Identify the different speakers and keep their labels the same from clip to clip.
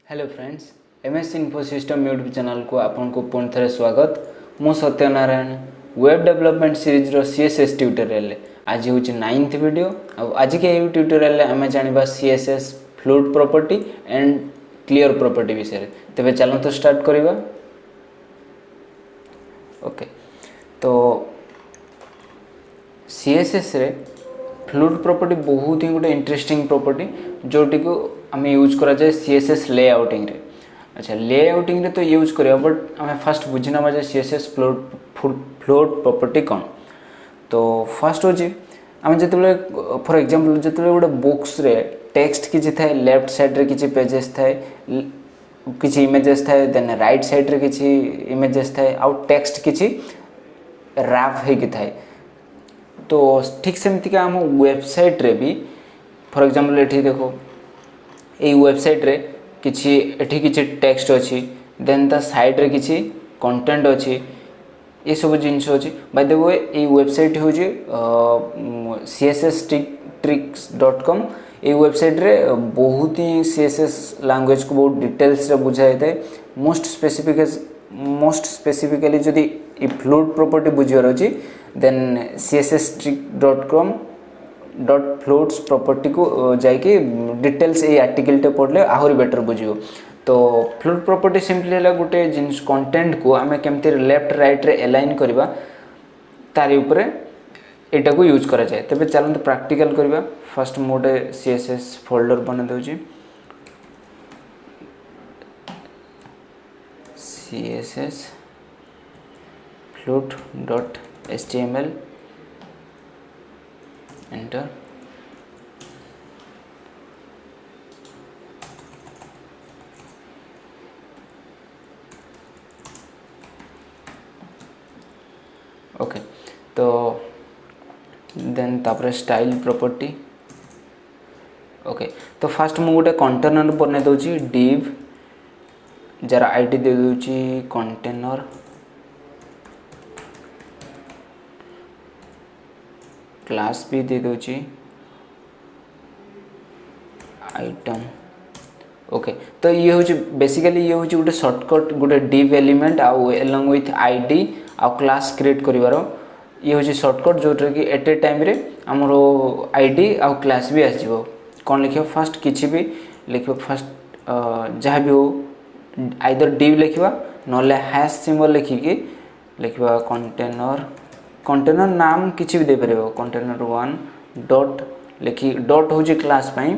Speaker 1: Hello friends, MS info system YouTube channel को आपन को पुनः थे स्वागत। मु सत्यनारायण वेब डेवलपमेंट सीरीज रो सीएसएस ट्यूटोरियल आज हूँ 9th वीडियो। आज के ट्यूटोरियल आम जाना CSS flute property and clear property विषय। तेरे चलो तो स्टार्ट करवा। ओके, तो सीएसएस रे फ्लूट प्रॉपर्टी बहुत ही गोटे इंटरेस्टिंग प्रॉपर्टी जोटी को आम यूज करा जाए सीएसएस लेआउटिंग रे। अच्छा, लेआउटिंग रे तो यूज करिया, बट आम फर्स्ट बुझीना जे सीएसएस फ्लोट प्रॉपर्टी कौन। तो फर्स्ट हो आम जिते फॉर एग्जांपल जिते गोटे बुक्स रे टेक्स्ट किसी थाए, लेफ्ट साइड रे किसी पेजेस थाए, किसी इमेजेस थाए, देन राइट साइड रे किसी इमेजेस थाए, आउ टेक्स्ट किसी रैप होगी थाए। तो ठीक सेमती का आम वेबसाइट रे भी फॉर एग्जांपल एठी देखो ये वेबसाइट रे किछि एठी किछि टेक्स्ट अच्छी, देन ता साइड रे किछि कंटेंट अच्छी, ये सब जिनस अच्छी। बाय द वे ये वेबसाइट हूँ css.tricks.com। ये वेबसाइट रे बहुत ही css लैंग्वेज को बहुत डिटेल्स रे बुझाई थाए। मोस्ट स्पेसिफिकली जदि ये फ्लूट प्रॉपर्टी बुझियार अछि देन css.trick.com .floats प्रॉपर्टी को जाइए डिटेल्स ये आर्टिकल टे पढ़ले आहरी बेटर बुझियो। तो फ्लूट प्रॉपर्टी सिंपली है गोटे जिनिस कंटेंट को आम केमती लेफ्ट राइट रे अलाइन करवा तारी ऊपर एटा को यूज करा जाए। तबे चलते प्रैक्टिकल करवा। फर्स्ट मोटे सीएसएस फोल्डर बना दउची, css float.html एंटर। ओके, तो देन तापर स्टाइल प्रॉपर्टी। ओके, तो फर्स्ट मु गोटे कंटेनर बने दउची div जरा आईडी दे दउची कंटेनर, क्लास भी दे दउची आइटम। ओके, तो ये हूँ बेसिकली ये हूँ गोटे शॉर्टकट गोटे div एलिमेंट आउ एलॉन्ग विथ आईडी आउ क्लास क्रिएट करिवार ये हूँ शॉर्टकट जोटा कि एट ए टाइम रे हमरो आईडी आउ क्लास भी आसीबो। कौन लिखियो फर्स्ट किछि भी लिखियो फर्स्ट जहाँ भी हो आइदर div लिखिबा नले हैश सिंबल लिखिकी लिखिबा कंटेनर नाम किसी भी दे परिबो, कंटेनर 1 डॉट लिखी डॉट हूँ क्लास पाई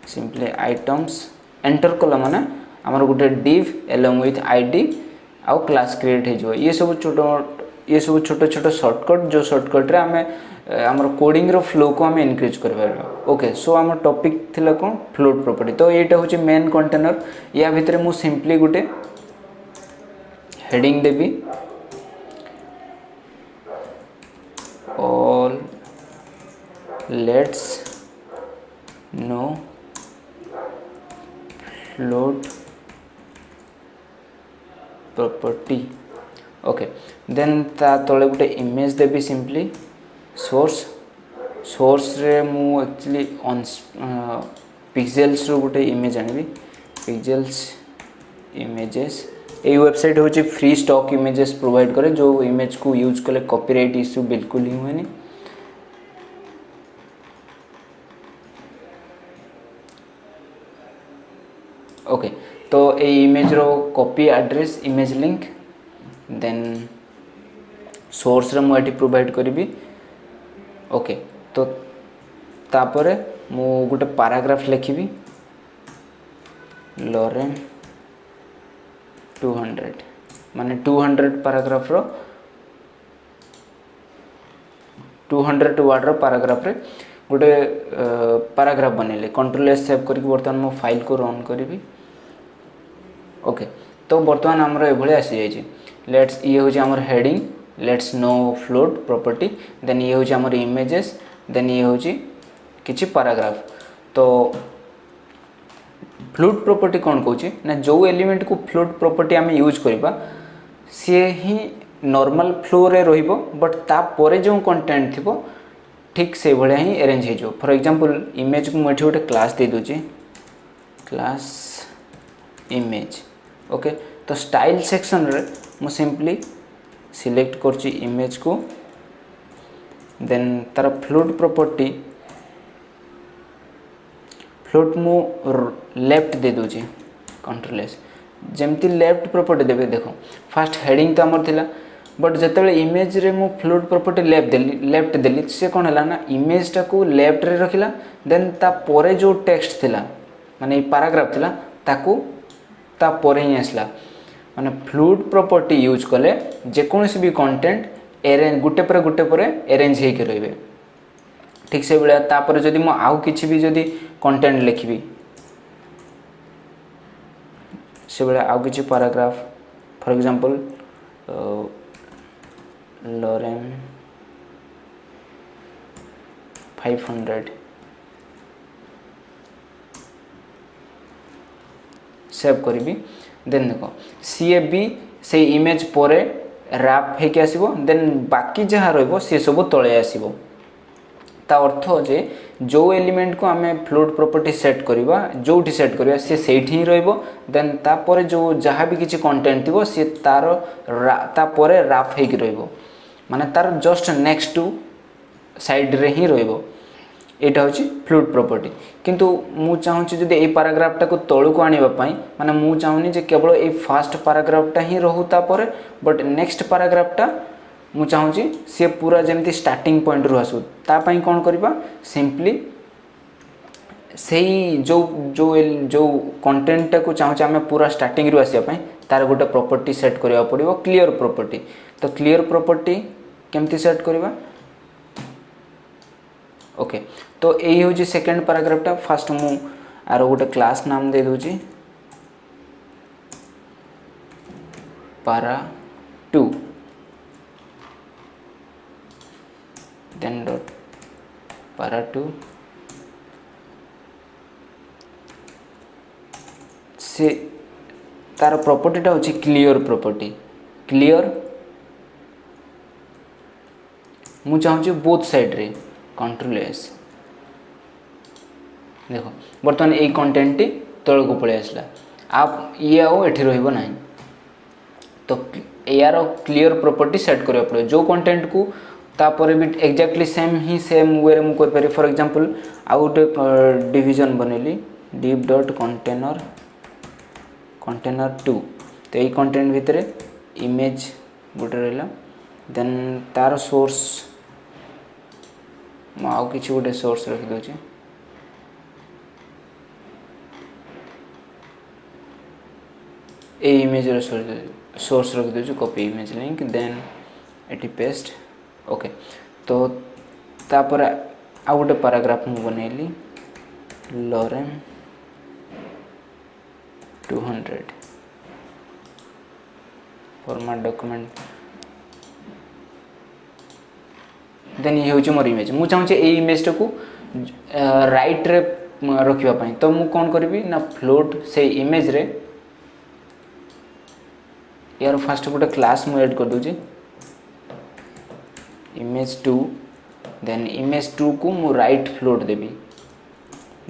Speaker 1: सिंपली आइटम्स एंटर कला माने आमर गोटे div एलोंग विथ आईडी आउ क्लास क्रिएट हो। ये सब छोट छोट शॉर्टकट जो शॉर्टकट रे आमे आमर कोडिंग रो फ्लो को आमे इनक्रीज कर पारबा। ओके, सो आमर टॉपिक थिला कोन फ्लोट प्रॉपर्टी। तो एटा होची मेन कंटेनर। या भितरे मु सिंपली गोटे heading Devi all let's know float property। Okay, then ता तले गोटे इमेज देबी सिंपली सोर्स रे मु एक्चुअली ऑन पिक्सेल्स रो गोटे इमेज आनिबी पिक्सेल्स इमेजेस। ये वेबसाइट हूँ फ्री स्टॉक इमेजेस प्रोवाइड करे जो इमेज को यूज कले कॉपीराइट इश्यू बिल्कुल ही हुए नहीं। ओके, तो ये इमेज रो copy address image link then source रे मुझे प्रोवाइड करी। ओके, तो तापरे मु गोटे पैराग्राफ लिखी लोरेन 200 माने 200 पैराग्राफ रो 200 वर्ड रो पैराग्राफ रे गोटे पैराग्राफ बनेले कंट्रोल एस सेव करके बर्तमान मो फाइल को रन करी। ओके, तो बर्तमान हमर ए भले आसी जाई छी। लेट्स ये हो हमर heading let's know float property, then ये हो हमर इमेजेस, देन ये हो किछि पैराग्राफ। तो फ्लूट प्रॉपर्टी कौन कहूँ ना जो एलिमेंट को फ्लूट प्रॉपर्टी आम यूज करवा सी ही नॉर्मल फ्लो रे रहिबो, बट तापर जो कंटेंट थी ठीक से भाया ही अरेंज हो। फॉर एग्जांपल इमेज को मुझे गोटे क्लास दे दूची क्लास इमेज। ओके तो स्टाइल सेक्शन रे मु सिंपली सिलेक्ट करची इमेज को देन तार फ्लोट प्रॉपर्टी फ्लोट मु लेफ्ट दे दूची कंट्रोल एस जमती लेफ्ट प्रॉपर्टी देबे। देखो फास्ट हेडिंग तो हमर थिला बट जेतेबेले इमेज रे मु फ्लोट प्रॉपर्टी लेफ्ट देली से कोन हला ना इमेज टा को लेफ्ट रे रखिला देन ता परे जो टेक्स्ट थिला माने पैराग्राफ थिला ताकू ता परे ही आसला माने फ्लोट प्रॉपर्टी यूज कले जे कोनसी भी कंटेंट अरेंज गुटे पर अरेंज हे के रहबे। ठीक से बेला तापर जदि मु आउ किछि भी जदि कंटेंट लिखबी से बेला आउ किछि paragraph for example lorem 500 save करी देन देखो सी भी से इमेज परे रैप हे के आसीबो देन बाकी जहाँ रहइबो से सब तळे आसीबो। ता अर्थ जे जो एलिमेंट को आमे फ्लोट प्रॉपर्टी सेट करबा जोठी सेट करबा से सेठी ही रहइबो देन ता परे जो जहाँ भी किछि कंटेंट थिबो से तार ता परे रैप हे के रहइबो माने तार जस्ट नेक्स्ट टू साइड रे ही रहइबो। एटा होची फ्लोट प्रॉपर्टी किंतु मु चाहूची जदि ए पैराग्राफ टा को तळु को आनिबा पई माने मु चाहूनी जे केवल ए फर्स्ट पैराग्राफ टा ही रहू ता परे बट नेक्स्ट पैराग्राफ टा मु चाहूची से पूरा जेमती स्टार्टिंग पॉइंट रु आसु ता पई कोन करबा सिंपली सेही जो जो जो कंटेंट टा को चाहूची हमें पूरा स्टार्टिंग रु आसिया पई तार गोटे प्रॉपर्टी सेट करबा पड़िबो क्लियर प्रॉपर्टी। तो क्लियर प्रॉपर्टी केमती सेट करबा ओके तो यही हूँ सेकेंड पैराग्राफ टा फास्ट मु आरो गोटे क्लास नाम दे दूची para2 देन डॉट para2 से तार प्रॉपर्टी टा होची क्लियर प्रॉपर्टी। क्लियर मु चाहूँ बोथ साइड रे कंट्रोल एस देखो बर्तमान ये कंटेंट तल को पलि आसला आप ये आओ एठी रहइबो नाही। तो यार क्लियर प्रॉपर्टी सेट करिया पड़े जो कंटेंट को तापर भी एग्जैक्टली सेम वे रे मु कर पारे। फॉर एग्जांपल आउट डिवीजन बनेली div डॉट कंटेनर 2 तो ये कंटेंट भितर इमेज गोटे रहला देन तार सोर्स आउ किसी गोटे सोर्स रखी दौचे ए इमेज सोर्स रखी दौचे कॉपी इमेज लिंक देन एटी पेस्ट ओके। तो तापर आउ गोटे पैराग्राफ मु बनैली लॉरेम 200 फॉर्मेट डॉक्यूमेंट देन ये हूँ मोर इमेज मु चाहूँ ये इमेज टा को राइट रे रखिबा पई तो मु कोन करबी ना फ्लोट से इमेज रे यार फर्स्ट गोटे क्लास मु ऐड कर दूची image2 देन image2 को मु राइट फ्लोट देबी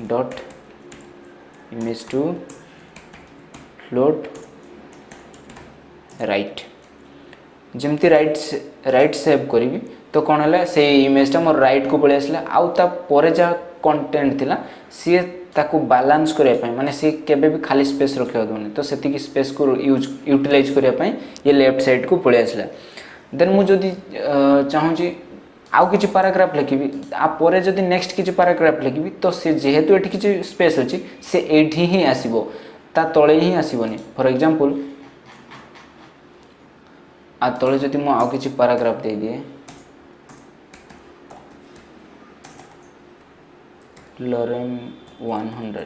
Speaker 1: डॉट image2 फ्लोट राइट जमती राइट सेव करी तो कौन है से इमेज टा मोर राइट को पलि आसला आउ ता परे जा कंटेंट थिला सी ताको बैलेंस करिया पई माने सी केबे भी खाली स्पेस रखिया दोने तो सेति की स्पेस को यूटिलाइज करिया पई ये लेफ्ट साइड को पलि आसला। देन मु जदी चाहूँ जी आउ किछि पैराग्राफ लिखिबी आ परे जदी नेक्स्ट किछि पैराग्राफ लिखिबी तो से जेहेतु एठी किछि स्पेस अछि से एठी ही आसीबो ता तळे ही आसीबोनी। फॉर एग्जांपल आ तळे जदी मु आउ किछि पैराग्राफ दे दिए लॉरेम 100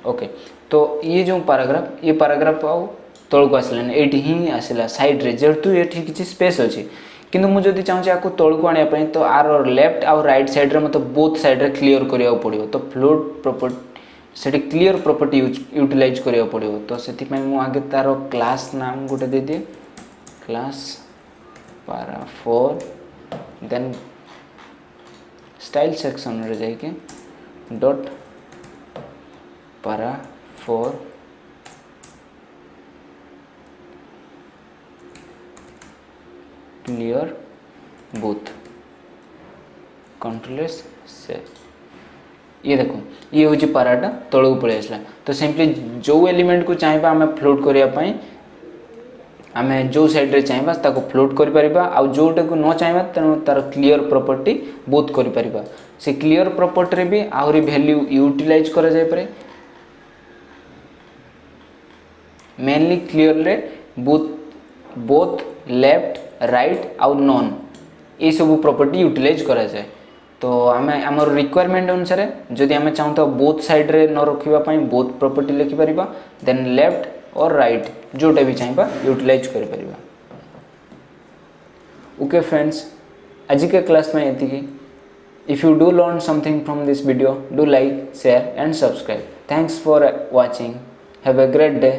Speaker 1: ओके तो ये जो पैराग्राफ आउ तल को आसलानी एठी ही आसला साइड रे जेतु एठी किछि स्पेस अछि किंतु मु जदी चाहूँ याको तल को आनिया पई तो आर लेफ्ट आउ राइट साइड रे मतलब बोथ साइड रे क्लियर करिया पड़िबो तो फ्लोट प्रॉपर्टी सेठी क्लियर प्रॉपर्टी यूटिलाइज करिया पड़िबो तो सेठी पई मु आगे तारो क्लास नाम गोटे दे दिए class para4 then style section रे जाइके डॉट पारा for clear both control S save ये देखो ये हूँ पाराटा तलू पलि आसला तो सिंपली जो एलिमेंट को चाहिए आम फ्लोट करने आम जो साइड रे चाहिए ताको फ्लोट कर परिबा आ जोटा को न चाहिए तेणु तार क्लियर प्रॉपर्टी बोथ कर परिबा से क्लियर प्रॉपर्टी रे भी आहरी वैल्यू यूटिलाइज करा जाय पारे मेनली क्लियर रे बोथ लेफ्ट राइट आउ नॉन ये सब प्रॉपर्टी यूटिलाइज करा जाए तो आम आमर रिक्वायरमेंट अनुसार जदि आम चाहूँ तो बोथ साइड रे न रखापी बोथ प्रॉपर्टी लिखिपर देन लेफ्ट और राइट जोटा भी चाहिए यूटिलाइज कर परिबा। ओके फ्रेंड्स आज के क्लास में ये if you do learn something from this video do like share and subscribe thanks for watching have a great day.